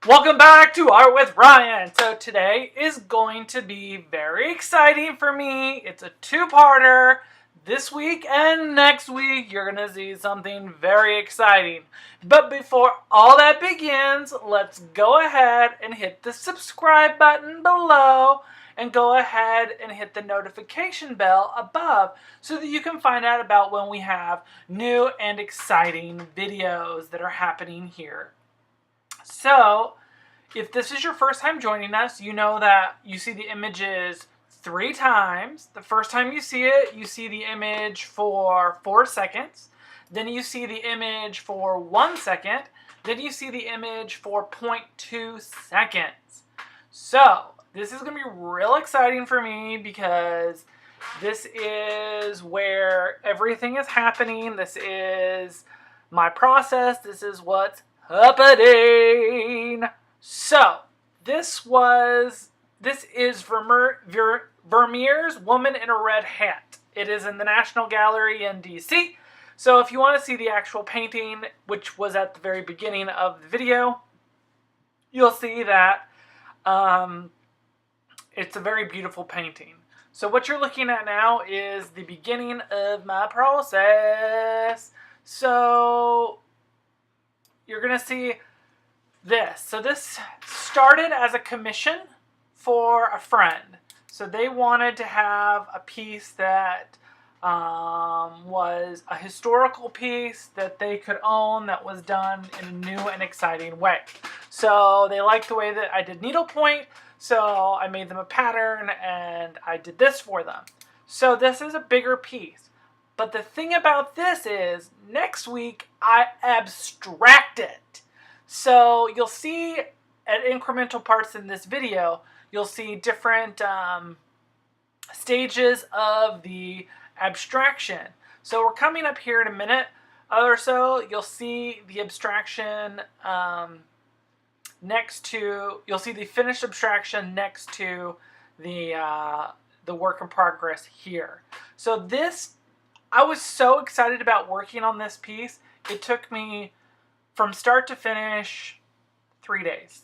Welcome back to Art with Ryan. So today is going to be very exciting for me. It's a two-parter. This week and next week you're going to see something very exciting. But before all that begins, let's go ahead and hit the subscribe button below and go ahead and hit the notification bell above so that you can find out about when we have new and exciting videos that are happening here. So, if this is your first time joining us, you know that you see the images 3 times. The first time you see it, you see the image for 4 seconds. Then you see the image for 1 second. Then you see the image for 0.2 seconds. So, this is going to be real exciting for me because this is where everything is happening. This is my process. This is what's happening. So, this is Vermeer's Woman in a Red Hat. It is in the National Gallery in DC. So if you want to see the actual painting, which was at the very beginning of the video, you'll see that it's a very beautiful painting. So what you're looking at now is the beginning of my process. So you're going to see this. So this started as a commission for a friend. So they wanted to have a piece that was a historical piece that they could own that was done in a new and exciting way. So they liked the way that I did needlepoint, so I made them a pattern and I did this for them. So this is a bigger piece. But the thing about this is, next week I abstract it. So you'll see at incremental parts in this video, you'll see different stages of the abstraction. So we're coming up here in a minute or so. You'll see the abstraction you'll see the finished abstraction next to the work in progress here. So this, I was so excited about working on this piece. It took me from start to finish 3 days.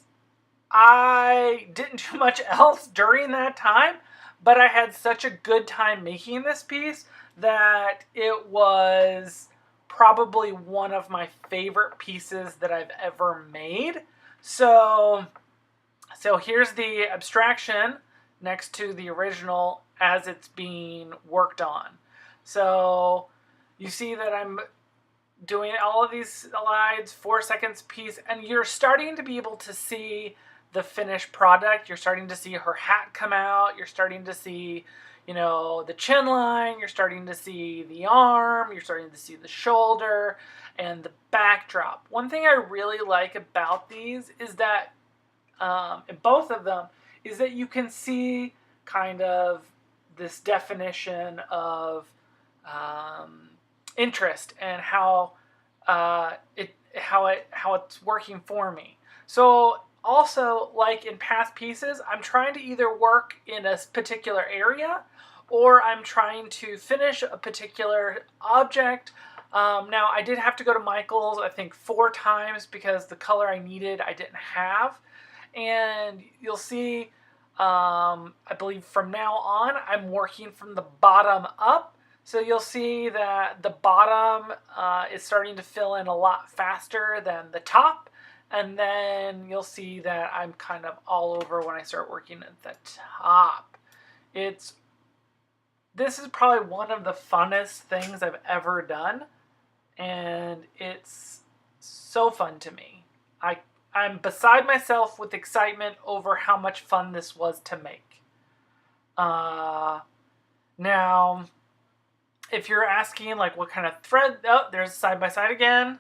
I didn't do much else during that time, but I had such a good time making this piece that it was probably one of my favorite pieces that I've ever made. So here's the abstraction next to the original as it's being worked on. So you see that I'm doing all of these slides, 4 seconds piece, and you're starting to be able to see the finished product. You're starting to see her hat come out. You're starting to see, the chin line. You're starting to see the arm. You're starting to see the shoulder and the backdrop. One thing I really like about these is that, in both of them, is that you can see kind of this definition of interest and how it's working for me. So also, like in past pieces, I'm trying to either work in a particular area or I'm trying to finish a particular object. Now, I did have to go to Michael's, I think 4 times because the color I needed I didn't have. And you'll see, I believe from now on, I'm working from the bottom up. So you'll see that the bottom is starting to fill in a lot faster than the top. And then you'll see that I'm kind of all over when I start working at the top. This is probably one of the funnest things I've ever done. And it's so fun to me. I'm beside myself with excitement over how much fun this was to make. Now, if you're asking like what kind of thread, there's side by side again.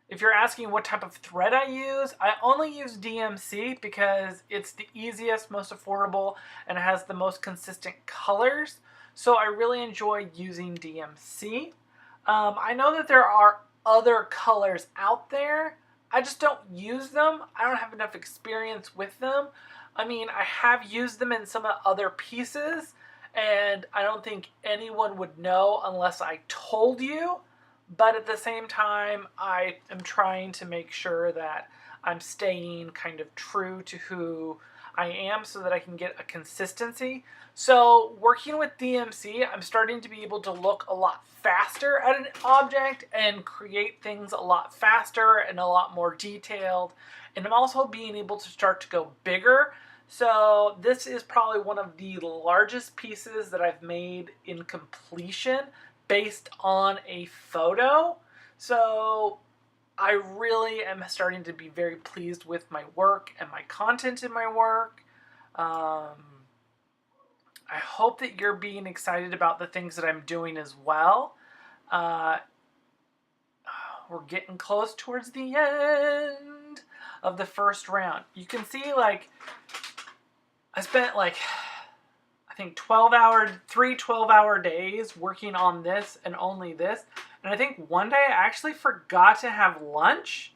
If you're asking what type of thread I use, I only use DMC because it's the easiest, most affordable, and it has the most consistent colors. So I really enjoy using DMC. I know that there are other colors out there. I just don't use them. I don't have enough experience with them. I mean, I have used them in some other pieces, and I don't think anyone would know unless I told you. but at the same time, I am trying to make sure that I'm staying kind of true to who I am so that I can get a consistency. So working with DMC, I'm starting to be able to look a lot faster at an object and create things a lot faster and a lot more detailed. And I'm also being able to start to go bigger. So this is probably one of the largest pieces that I've made in completion based on a photo. So I really am starting to be very pleased with my work and my content in my work. I hope that you're being excited about the things that I'm doing as well. We're getting close towards the end of the first round. You can see, like, I spent like, I think 12-hour days working on this and only this. And I think one day I actually forgot to have lunch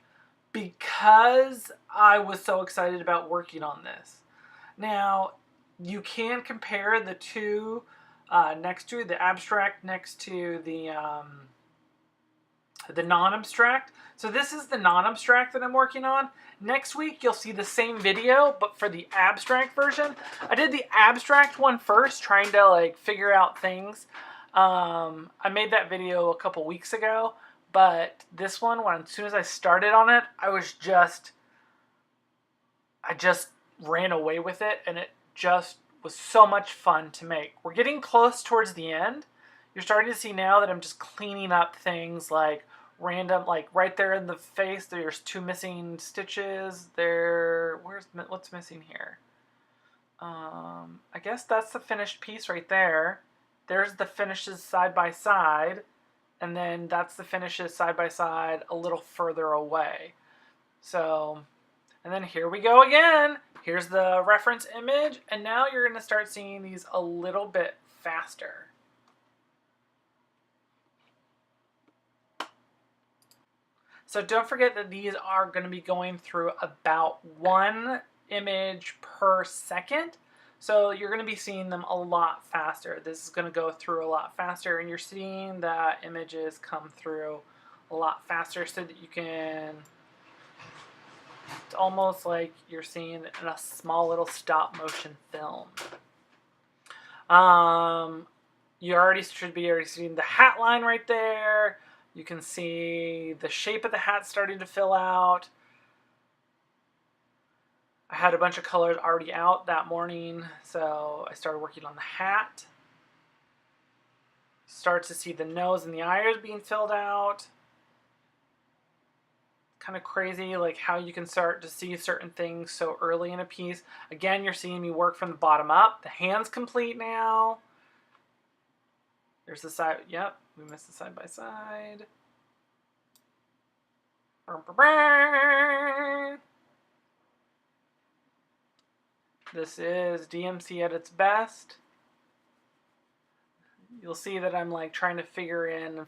because I was so excited about working on this. Now, you can compare the two next to the abstract next to the non-abstract. So this is the non-abstract that I'm working on. Next week, you'll see the same video, but for the abstract version. I did the abstract one first, trying to like figure out things. I made that video a couple weeks ago, but this one, as soon as I started on it, I just ran away with it, and it just was so much fun to make. We're getting close towards the end. You're starting to see now that I'm just cleaning up things like random, like right there in the face, there's 2 missing stitches. What's missing here? I guess that's the finished piece right there. There's the finishes side by side, and then that's the finishes side by side a little further away. So, and then here we go again. Here's the reference image, and now you're going to start seeing these a little bit faster. So don't forget that these are going to be going through about 1 image per second. So you're going to be seeing them a lot faster. This is going to go through a lot faster, and you're seeing the images come through a lot faster so that you can, it's almost like you're seeing in a small little stop motion film. You should be already seeing the hat line right there. You can see the shape of the hat starting to fill out. I had a bunch of colors already out that morning, so I started working on the hat. Start to see the nose and the eyes being filled out. Kind of crazy, like how you can start to see certain things so early in a piece. Again, you're seeing me work from the bottom up. The hand's complete now. There's the side. Yep, we missed the side by side. This is DMC at its best. You'll see that I'm like trying to figure in,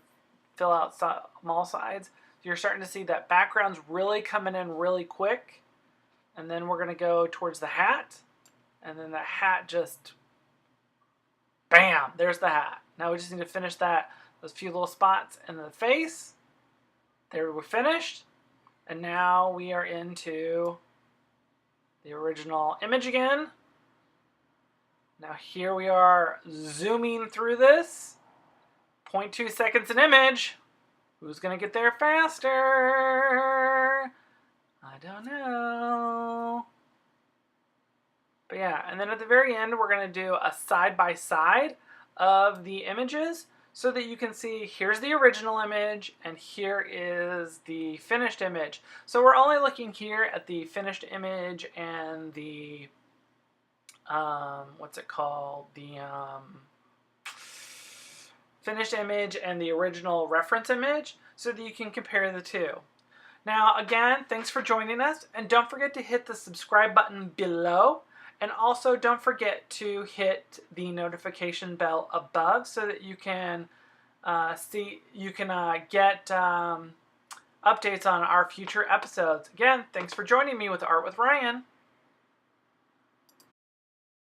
fill out small sides. You're starting to see that background's really coming in really quick. And then we're going to go towards the hat. And then the hat just, bam, there's the hat. Now we just need to finish those few little spots in the face. There, we're finished. And now we are into the original image again. Now here we are zooming through this. 0.2 seconds an image. Who's going to get there faster? I don't know. But yeah, and then at the very end, we're going to do a side-by-side of the images so that you can see here's the original image and here is the finished image. So we're only looking here at the finished image and the, what's it called? The finished image and the original reference image so that you can compare the two. Now, again, thanks for joining us, and don't forget to hit the subscribe button below, and also don't forget to hit the notification bell above so that you can get updates on our future episodes. Again, thanks for joining me with Art with Ryan.